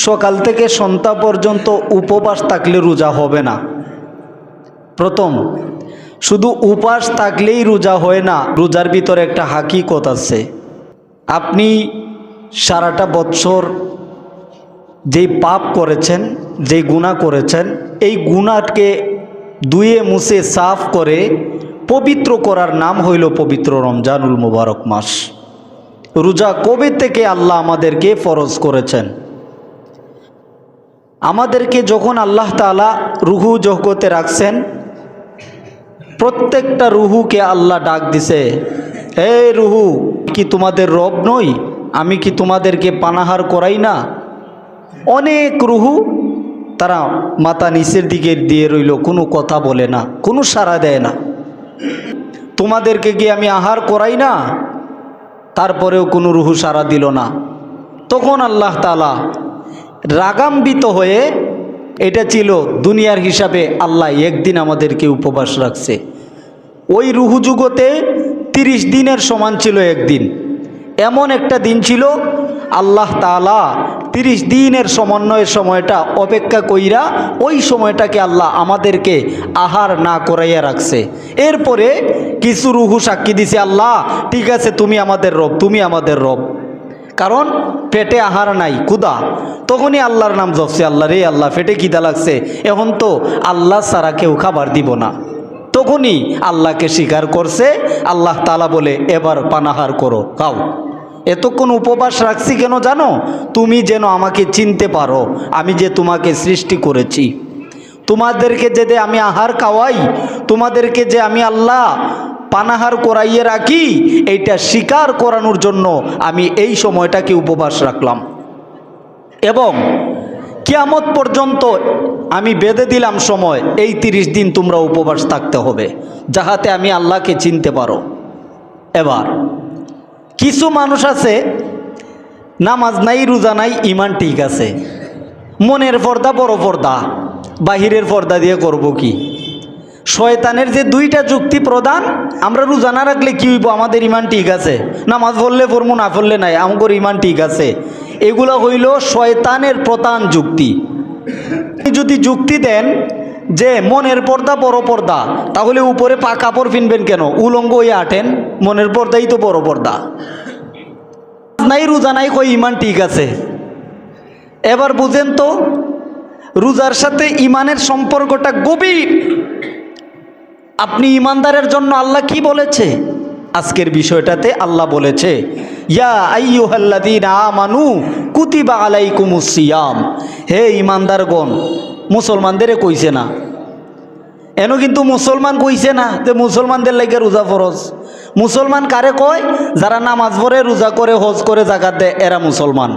সকাল থেকে সন্ধ্যা পর্যন্ত উপবাস থাকলে রোজা হবে না। প্রথম, শুধু উপবাস থাকলেই রোজা হয় না, রোজার ভিতরে একটা হাকিকত আছে। আপনি সারাটা বছর যেই পাপ করেছেন, যেই গুনাহ করেছেন, এই গুনাহকে ধুয়ে মুছে সাফ করে পবিত্র করার নাম হইল পবিত্র রমজানুল মুবারক মাস। রোজা কবে থেকে আল্লাহ আমাদেরকে ফরজ করেছেন? আমাদেরকে যখন আল্লাহ তাআলা রুহু জগতে রাখছেন, প্রত্যেকটা রুহুকে আল্লাহ ডাক দিছে, হে রুহু, কি তোমাদের রব নই? আমি কি তোমাদেরকে পানাহার করাই না? অনেক রুহু তারা মাথা নিচের দিকে দিয়ে রইল, কোনো কথা বলে না, কোনো সাড়া দেয় না। তোমাদেরকে কি আমি আহার করাই না? তারপরেও কোনো রুহু সাড়া দিল না। তখন আল্লাহ তাআলা রাগান্বিত হয়ে, এটা ছিল দুনিয়ার হিসাবে, আল্লাহ একদিন আমাদেরকে উপবাস রাখছে। ওই রুহু যুগতে 30 দিনের সমান ছিল একদিন। এমন একটা দিন ছিল, আল্লাহ তাআলা 30 দিনের সমন্বয়ের সময়টা অপেক্ষা কইরা ওই সময়টাকে আল্লাহ আমাদেরকে আহার না করাইয়া রাখছে। এরপরে কিছু রুহু সাক্ষী দিছে, আল্লাহ ঠিক আছে, তুমি আমাদের রব, তুমি আমাদের রব। কারণ পেটে আহার নাই, ক্ষুধা। তখনই আল্লাহর নাম জপছে, আল্লাহ রে আল্লাহ, পেটে খিদা লাগছে, এখন তো আল্লাহ ছাড়া কেউ খাবার দিব না। তখনই আল্লাহকে স্বীকার করছে। আল্লাহ তাআলা বলে, এবার পানাহার করো, খাও। এতক্ষণ উপবাস রাখছি কেন জানো? তুমি যেন আমাকে চিনতে পারো, আমি যে তোমাকে সৃষ্টি করেছি। তোমাদেরকে যে আমি আহার খাওয়াই, তোমাদেরকে যে আমি আল্লাহ পানাহার করাইয়ে রাখি, এইটা স্বীকার করানোর জন্য আমি এই সময়টাকে উপবাস রাখলাম। এবং কিয়ামত পর্যন্ত আমি বেঁধে দিলাম সময়, এই 30 দিন তোমরা উপবাস থাকতে হবে, যাহাতে আমি আল্লাহকে চিনতে পারো। এবার কিছু মানুষ আছে, নামাজ নাই, রোজা নাই, ইমান ঠিক আছে, মনের পর্দা বড় পর্দা, বাহিরের পর্দা দিয়ে করব কি? শয়তানের যে দুইটা যুক্তি প্রধান, আমরা রোজা না রাখলে কি হইব, আমাদের ইমান ঠিক আছে, নামাজ পড়লে পড়বো, না পড়লে নাই, আমার ইমান ঠিক আছে। এগুলো হইল শয়তানের প্রধান যুক্তি। যদি যুক্তি দেন যে মনের পর্দা বড় পর্দা, তাহলে উপরে পা কাপড় কিনবেন কেন? উলঙ্গ হয়ে আটেন, মনের পর্দাই তো বড় পর্দা। নাই, রোজা নাই, কই ইমান ঠিক আছে। এবার বুঝেন তো, রোজার সাথে ইমানের সম্পর্কটা গভীর। আপনি ইমানদারের জন্য আল্লাহ কি বলেছে? আজকের বিষয়টাতে আল্লাহ বলেছে, ইয়া আইয়ুহাল্লাযীনা আমানু কুতিবা আলাইকুমুস সিয়াম। হে ইমানদারগণ, মুসলমানদেরও কইছে না, এন কিন্তু মুসলমান কইছে না যে মুসলমানদের লাগে রোজা ফরজ। মুসলমান কারে কয়? যারা নামাজ পড়ে, রোজা করে, হজ করে, যাকাত দেয়, এরা মুসলমান।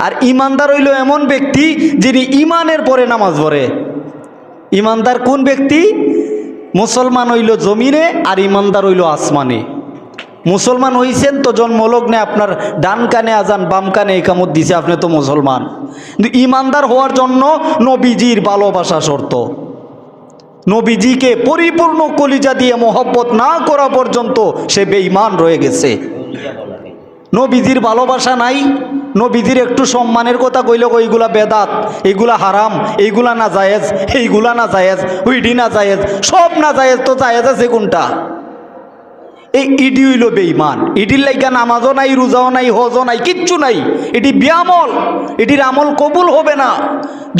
আর ইমানদার হইল এমন ব্যক্তি যিনি ইমানের পরে নামাজ পড়ে। ইমানদার কোন ব্যক্তি? মুসলমান হইল জমিনে, আর ইমানদার হইল আসমানে। মুসলমান হইছেন তো জন্মলগ্নে আপনার ডান কানে আজান, বাম কানে ইকামত দিছে, আপনি তো মুসলমান। কিন্তু ইমানদার হওয়ার জন্য নবীজির ভালোবাসা শর্ত। নবীজিকে পরিপূর্ণ কলিজা দিয়ে মোহব্বত না করা পর্যন্ত সে বেঈমান রয়ে গেছে। নবীজির ভালোবাসা নাই, নবীজির একটু সম্মানের কথা কইলে ওইগুলা বেদাত, এইগুলা হারাম, এইগুলা না জায়েজ, এইগুলা না জায়েজ, ওইডি না জায়েজ, সব না জায়েজ, তো জায়েজ আছে কোনটা? এই ইডি হইল বেঈমান। ইডির লাইগা নামাজও নাই, রোজাও নাই, হজও নাই, কিচ্ছু নাই। এটি বিয়ামল, এটির আমল কবুল হবে না।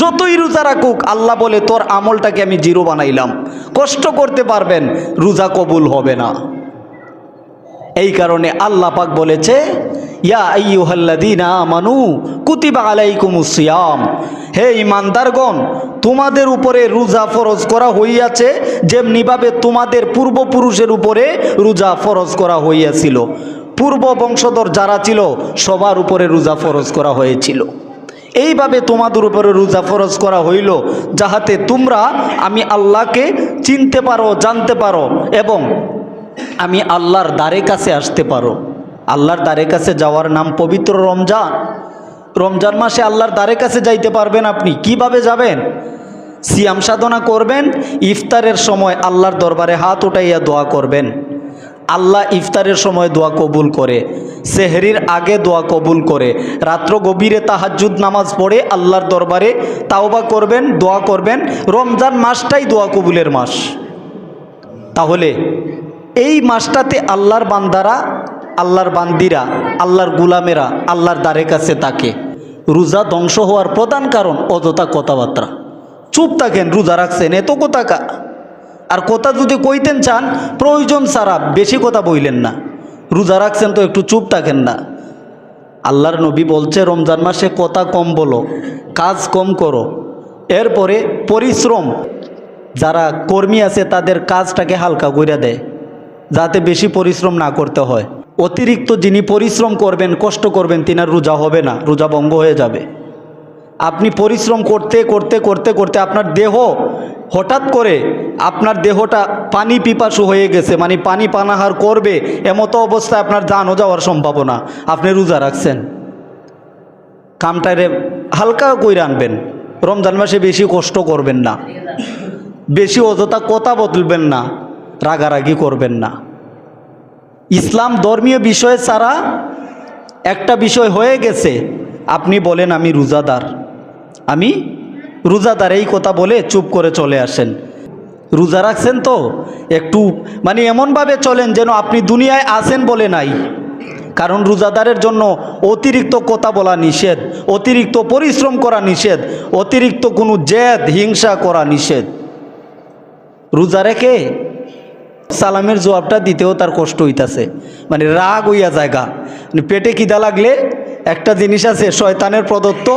যতই রোজা রাখুক, আল্লাহ বলে তোর আমলটাকে আমি জিরো বানাইলাম। কষ্ট করতে পারবেন, রোজা কবুল হবে না। এই কারণে আল্লাহ পাক বলেছে, ইয়া আইয়ুহাল্লাযীনা আমানু কুতিবা আলাইকুমুস সিয়াম। হে ইমানদারগণ, তোমাদের উপরে রোজা ফরজ করা হইয়াছে, যেমনিভাবে তোমাদের পূর্বপুরুষের উপরে রোজা ফরজ করা হইয়াছিল। পূর্ব বংশধর যারা ছিল, সবার উপরে রোজা ফরজ করা হয়েছিল। এইভাবে তোমাদের উপরে রোজা ফরজ করা হইল, যাহাতে তোমরা আমি আল্লাহকে চিনতে পারো, জানতে পারো, এবং আমি আল্লাহর দ্বারে কাছে আসতে পারো। আল্লাহর দ্বারে কাছে যাওয়ার নাম পবিত্র রমজান। রমজান মাসে আল্লাহর দ্বারে কাছে যাইতে পারবেন। আপনি কিভাবে যাবেন? সিয়াম সাধনা করবেন, ইফতারের সময় আল্লাহর দরবারে হাত উঠাইয়া দোয়া করবেন। আল্লাহ ইফতারের সময় দোয়া কবুল করে। সেহরির আগে দোয়া কবুল করে, রাত্র গভীরে তাহাজ্জুদ নামাজ পড়ে আল্লাহর দরবারে তাওবা করবেন, দোয়া করবেন। রমজান মাসটাই দোয়া কবুলের মাস। তাহলে এই মাসটাতে আল্লাহর বান্দারা, আল্লাহর বান্দিরা, আল্লাহর গুলামেরা আল্লাহর দ্বারের কাছে থাকে। রোজা ধ্বংস হওয়ার প্রধান কারণ অযথা কথাবার্তা। চুপ থাকেন, রোজা রাখছেন, এত কথা কা। আর কথা যদি কইতেন চান প্রয়োজন ছাড়া বেশি কথা বইলেন না। রোজা রাখছেন তো একটু চুপ থাকেন না। আল্লাহর নবী বলছে রমজান মাসে কথা কম বলো, কাজ কম করো। এরপরে পরিশ্রম, যারা কর্মী আছে তাদের কাজটাকে হালকা করে দেয়, যাতে বেশি পরিশ্রম না করতে হয়। অতিরিক্ত যিনি পরিশ্রম করবেন, কষ্ট করবেন, তিনার রোজা হবে না, রোজা ভঙ্গ হয়ে যাবে। আপনি পরিশ্রম করতে করতে করতে করতে আপনার দেহ হঠাৎ করে আপনার দেহটা পানি পিপাসু হয়ে গেছে, মানে পানি পানাহার করবে, এমতো অবস্থায় আপনার জানও যাওয়ার সম্ভাবনা। আপনি রোজা রাখছেন, কামটারে হালকা কইরা আনবেন। রমজান মাসে বেশি কষ্ট করবেন না, বেশি অযথা কথা বলবেন না, রাগারাগি করবেন না। ইসলাম ধর্মীয় বিষয় ছাড়া একটা বিষয় হয়ে গেছে, আপনি বলেন আমি রোজাদার, আমি রোজাদার, এই কথা বলে চুপ করে চলে আসেন। রোজা রাখছেন তো একটু মানে এমনভাবে চলেন যেন আপনি দুনিয়ায় আছেন বলে নাই। কারণ রোজাদারের জন্য অতিরিক্ত কথা বলা নিষেধ, অতিরিক্ত পরিশ্রম করা নিষেধ, অতিরিক্ত কোনো জেদ হিংসা করা নিষেধ। রোজা রেখে সালামের জবাবটা দিতেও তার কষ্ট হইতাছে, মানে রাগ হইয়া জায়গা। পেটে খিদা লাগলে একটা জিনিস আছে শয়তানের প্রদত্ত,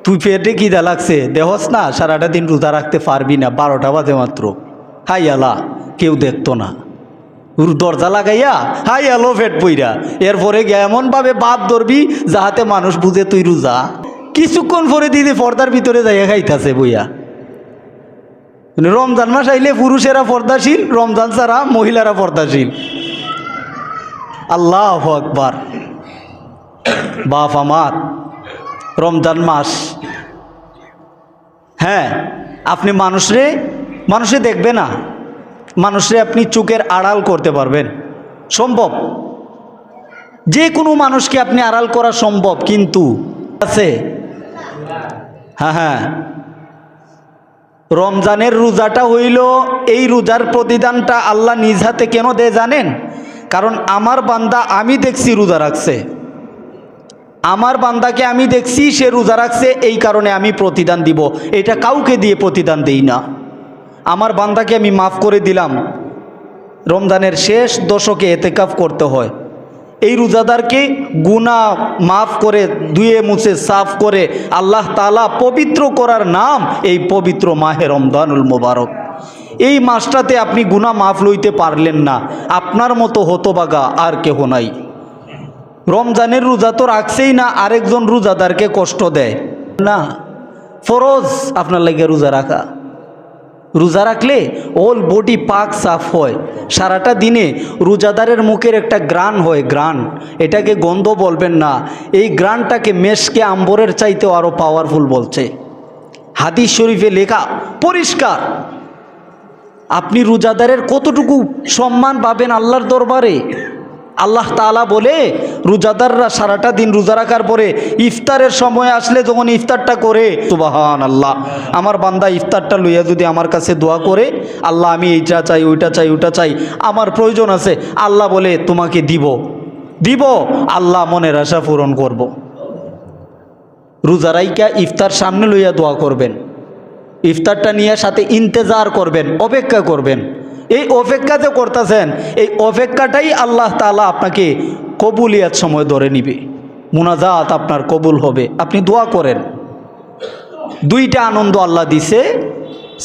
তুই পেটে খিদা লাগছে দেহস না, সারাটা দিন রোজা রাখতে পারবি না, 12টা বাজে মাত্র, হাই আলা, কেউ দেখতো না, দরজা লাগাইয়া হাই আলো পেট বইরা, এরপরে গিয়ে এমনভাবে বাদ ধরবি যাহাতে মানুষ বুঝে তুই রোজা। কিছুক্ষণ পরে দিদি পর্দার ভিতরে যাইয়া খাইতাছে বইয়া। রমজান মাস আইলে পুরুষেরা পর্দাশীল, রমজান ছাড়া মহিলারা পর্দাশীল। আল্লাহু আকবার। বাপ আমার, রমজান মাস, হ্যাঁ আপনি মানুষে দেখবে না, মানুষে আপনি চোখের আড়াল করতে পারবেন, সম্ভব। যে কোনো মানুষকে আপনি আড়াল করা সম্ভব, কিন্তু আছে হ্যাঁ রমজানের রোজাটা হইল, এই রোজার প্রতিদানটা আল্লাহ নিজ হাতে কেন দেয় জানেন? কারণ আমার বান্দা আমি দেখছি রোজা রাখছে, আমার বান্দাকে আমি দেখছি সে রোজা রাখছে, এই কারণে আমি প্রতিদান দিব। এটা কাউকে দিয়ে প্রতিদান দেই না। আমার বান্দাকে আমি মাফ করে দিলাম। রমজানের শেষ দশকে এতেকাফ করতে হয়। এই রোজাদারকে গুনাহ মাফ করে, ধুয়ে মুছে সাফ করে আল্লাহ তাআলা পবিত্র করার নাম এই পবিত্র মাহে রমজানুল মোবারক। এই মাসটাতে আপনি গুনাহ মাফ লইতে পারলেন না, আপনার মতো হতভাগা আর কেহ নাই। রমজানের রোজা তো রাখছেই না, আরেকজন রোজাদারকে কষ্ট দেয় না। ফরজ আপনার লাগে রোজা রাখা। রোজা রাখলে অল বডি পাক সাফ হয়। সারাটা দিনে রোজাদারের মুখের একটা গ্রান হয়, গ্রান, এটাকে গন্ধ বলবেন না, এই গ্রানটাকে মেশকে আম্বরের চাইতেও আরও পাওয়ারফুল বলছে হাদিস শরীফে লেখা পরিষ্কার। আপনি রোজাদারের কতটুকু সম্মান পাবেন আল্লাহর দরবারে। আল্লাহ তাআলা বলে রোজাদাররা সারাটা দিন রোজা রাখার পরে ইফতারের সময় আসলে যখন ইফতারটা করে, সুবহানাল্লাহ, আমার বান্দা ইফতারটা লইয়া যদি আমার কাছে দোয়া করে, আল্লাহ আমি এইটা চাই, ওইটা চাই, ওইটা চাই, আমার প্রয়োজন আছে, আল্লাহ বলে তোমাকে দিব, আল্লাহ মনের আশা পূরণ করব। রোজা রাইকা ইফতার সামনে লইয়া দোয়া করবেন, ইফতারটা নিয়ে সাথে ইন্তেজার করবেন, অপেক্ষা করবেন। এই অপেক্ষা যে করতেছেন, এই অপেক্ষাটাই আল্লাহ তাআলা আপনাকে কবুলিয়াত সময় ধরে নিবে, মুনাজাত আপনার কবুল হবে। আপনি দোয়া করেন। দুইটা আনন্দ আল্লাহ দিছে,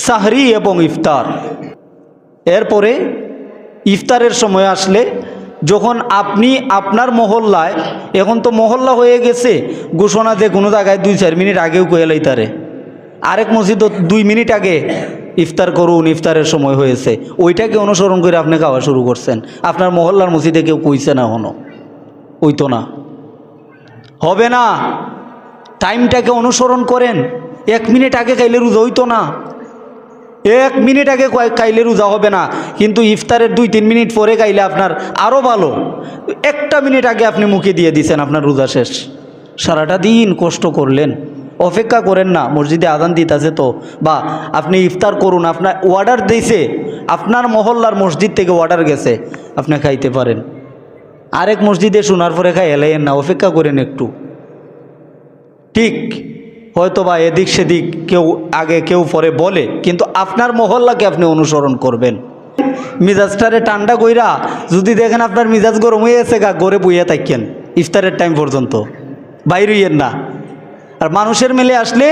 সাহরি এবং ইফতার। এরপরে ইফতারের সময় আসলে যখন আপনি আপনার মহল্লায়, এখন তো মহল্লা হয়ে গেছে, ঘোষণা যে কোনো জায়গায় 2-4 মিনিট আগেও কয়ে লাইতারে, আরেক মসজিদ 2 মিনিট আগে ইফতার করুন, ইফতারের সময় হয়েছে, ওইটাকে অনুসরণ করে আপনি খাওয়া শুরু করছেন। আপনার মহল্লার মসজিদে কেউ কইছে না, হনো ওই তো না, হবে না। টাইমটাকে অনুসরণ করেন। 1 মিনিট আগে খাইলে রোজা হইতো না, 1 মিনিট আগে খাইলে রোজা হবে না, কিন্তু ইফতারের 2-3 মিনিট পরে খাইলে আপনার আরও ভালো। 1টা মিনিট আগে আপনি মুখে দিয়ে দিছেন, আপনার রোজা শেষ। সারাটা দিন কষ্ট করলেন, অপেক্ষা করেন না, মসজিদে আজান দিতেছে তো, বা আপনি ইফতার করুন, আপনার অর্ডার দিয়েছে, আপনার মহল্লার মসজিদ থেকে অর্ডার গেছে, আপনি খাইতে পারেন। আরেক মসজিদে শোনার পরে খাই এলাইয়েন না, অপেক্ষা করেন একটু। ঠিক হয়তো বা এদিক সেদিক কেউ আগে কেউ পরে বলে, কিন্তু আপনার মহল্লাকে আপনি অনুসরণ করবেন। মিজাজটারে ঠান্ডা কইরা যদি দেখেন আপনার মিজাজ গরম হয়ে গেছে, গড়ে বইয়া থাকেন ইফতারের টাইম পর্যন্ত, বাইর হইয়েন না। আর মানুষের মেলে আসলে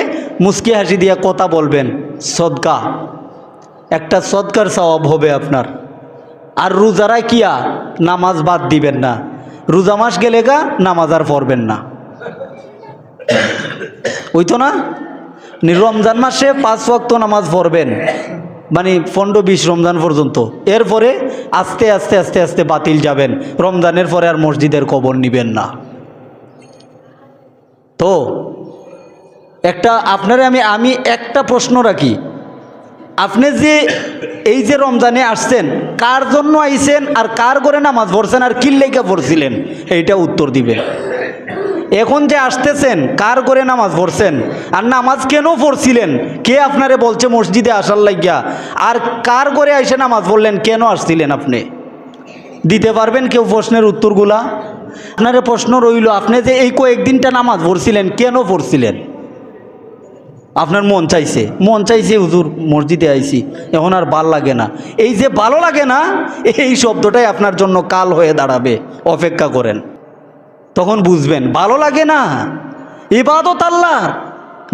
মুস্কি হাসি দিয়া কথা বলবেন, সদকা, একটা সদকার সওয়াব হবে আপনার। আর রোজারা কিয়া নামাজ বাদ দিবেন না, রোজা মাস গেলে গা নামাজ আর পড়বেন না, ওই তো না। রমজান মাসে 5 ওয়াক্ত নামাজ পড়বেন, মানে 15-20 রমজান পর্যন্ত। এরপরে আস্তে আস্তে আস্তে আস্তে বাতিল যাবেন, রমজানের পরে আর মসজিদের কবর নিবেন না। তো একটা আপনারে আমি একটা প্রশ্ন রাখি, আপনি যে এই যে রমজানে আসছেন, কার জন্য আইছেন আর কার করে নামাজ পড়ছেন আর কি লেখা পড়ছিলেন, এইটা উত্তর দিবেন। এখন যে আসতেছেন, কার করে নামাজ পড়ছেন আর নামাজ কেন পড়ছিলেন, কে আপনারে বলছে মসজিদে আসার লাগিয়া, আর কার করে আইসে নামাজ পড়লেন, কেন আসছিলেন আপনি, দিতে পারবেন কেউ প্রশ্নের উত্তরগুলা? আপনার প্রশ্ন রইল, আপনি যে এই কয়েকদিনটা নামাজ পড়ছিলেন, কেন পড়ছিলেন? আপনার মন চাইছে হুজুর মসজিদে আইছি, এখন আর ভাল লাগে না। এই যে ভালো লাগে না, এই শব্দটাই আপনার জন্য কাল হয়ে দাঁড়াবে, অপেক্ষা করেন, তখন বুঝবেন। ভালো লাগে না, ইবাদত আল্লাহর,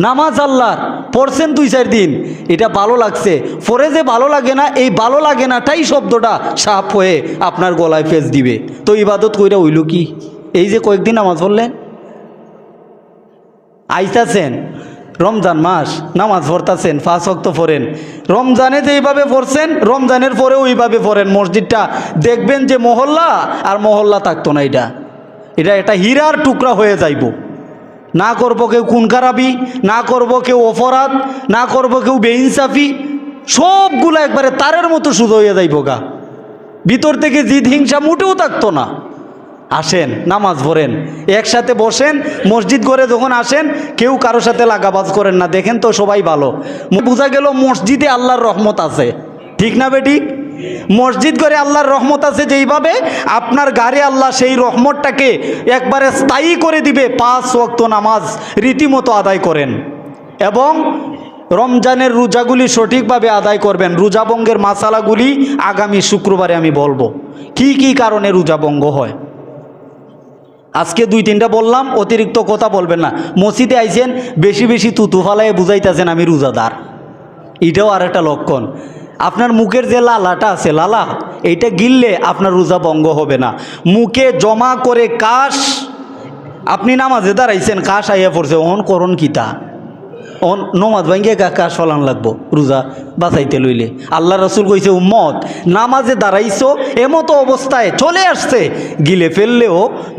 নামাজ আল্লাহর, পড়ছেন 2-4 দিন, এটা ভালো লাগছে, পরে যে ভালো লাগে না, এই ভালো লাগে নাটাই শব্দটা সাপ হয়ে আপনার গলায় ফেস দিবে। তো ইবাদত কইরা হইল কি? এই যে কয়েকদিন নামাজ পড়লেন, আইতাছেন রমজান মাস, নামাজ পড়তাছেন, 5 ওয়াক্ত পড়েন, রমজানে যে এইভাবে পড়ছেন, রমজানের পরেও এইভাবে পড়েন, মসজিদটা দেখবেন যে মহল্লা আর মহল্লা থাকতো না, এটা একটা হীরার টুকরা হয়ে যাইব। না করব কেউ খুন খারাপি, না করব কেউ অপরাধ, না করব কেউ বেইনসাফি, সবগুলো একবারে তারের মতো সুদ হয়ে যাইব গা, ভিতর থেকে জিদ হিংসা মোটেও থাকতো না। আসেন নামাজ পড়েন, একসাথে বসেন, মসজিদ করে যখন আসেন কেউ কারোর সাথে লাগাবাজ করেন না, দেখেন তো সবাই ভালো। বোঝা গেল মসজিদে আল্লাহর রহমত আছে, ঠিক না বেটি? মসজিদ করে আল্লাহর রহমত আছে, যেইভাবে আপনার গাড়ি আল্লাহ সেই রহমতটাকে একবারে স্থায়ী করে দিবে। 5 ওয়াক্ত নামাজ রীতিমতো আদায় করেন এবং রমজানের রোজাগুলি সঠিকভাবে আদায় করবেন। রোজাভঙ্গের মাসালাগুলি আগামী শুক্রবারে আমি বলবো, কি কি কারণে রোজাভঙ্গ হয়। আজকে 2-3টা বললাম, অতিরিক্ত কথা বলবেন না। মসজিদে আইছেন, বেশি বেশি তুতু ফালায় বুঝাইতেছেন আমি রোজাদার, এটাও আর একটা লক্ষণ। আপনার মুখের যে লালাটা আছে, লালা, এইটা গিললে আপনার রোজা ভঙ্গ হবে না। মুখে জমা করে কাশ, আপনি নামাজে দাঁড়াইছেন, কাশ আইয়া পড়ছে, অন করণ কিতা, অন নমাজ ভাঙ্গে কাশ ফলান লাগবো রোজা বাঁচাইতে লইলে। আল্লাহ রসুল কইছে, উম্মত নামাজে দাঁড়াইছো, এমতো অবস্থায় চলে আসছে, গিলে ফেললেও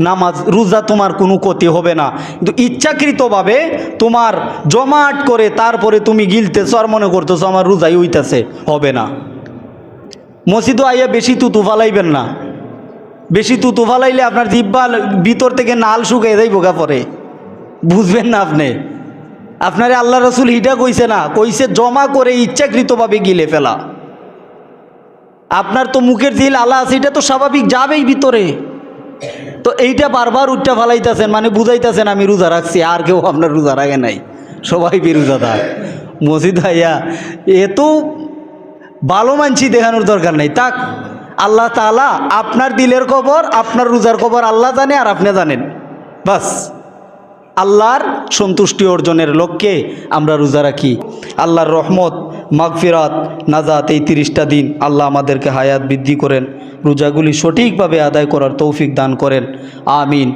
নামাজ রোজা তোমার কোনো ক্ষতি হবে না, কিন্তু ইচ্ছাকৃতভাবে তোমার জমাট করে তারপরে তুমি গিলতেছ আর মনে করতেছো আমার রোজাই হইতেছে, হবে না। মসজিদও আইয়া বেশি তুতু ফালাইবেন না, বেশি তুতু ফালাইলে আপনার জিব্বা ভিতর থেকে নাল শুকিয়ে যাইব গা, পরে বুঝবেন না আপনি। আপনারে আল্লাহ রসুল হিটা কইছে না, কইছে জমা করে ইচ্ছাকৃতভাবে গিলে ফেলা। আপনার তো মুখের যে লালা আছে, এটা তো স্বাভাবিক যাবেই ভিতরে, তো এইটা বারবার উঠটা ফালাইতেছেন, মানে বুঝাইতেছেন আমি রোজা রাখছি, আর কেউ আপনার রোজা রাখে নাই, সবাই বেরোজাদার। মসজিদ ভাইয়া এত ভালো মানছি দেখানোর দরকার নাই, তাক আল্লাহ তাআলা আপনার দিলের খবর, আপনার রোজার খবর আল্লাহ জানে আর আপনি জানেন, বাস। আল্লাহর সন্তুষ্টি অর্জনের লক্ষ্যে আমরা রোজা রাখি। আল্লাহর রহমত, মাগফিরাত, নাজাত, এই 30টা দিন আল্লাহ আমাদেরকে হায়াত বৃদ্ধি করেন, রোজাগুলি সঠিকভাবে আদায় করার তৌফিক দান করেন, আমিন।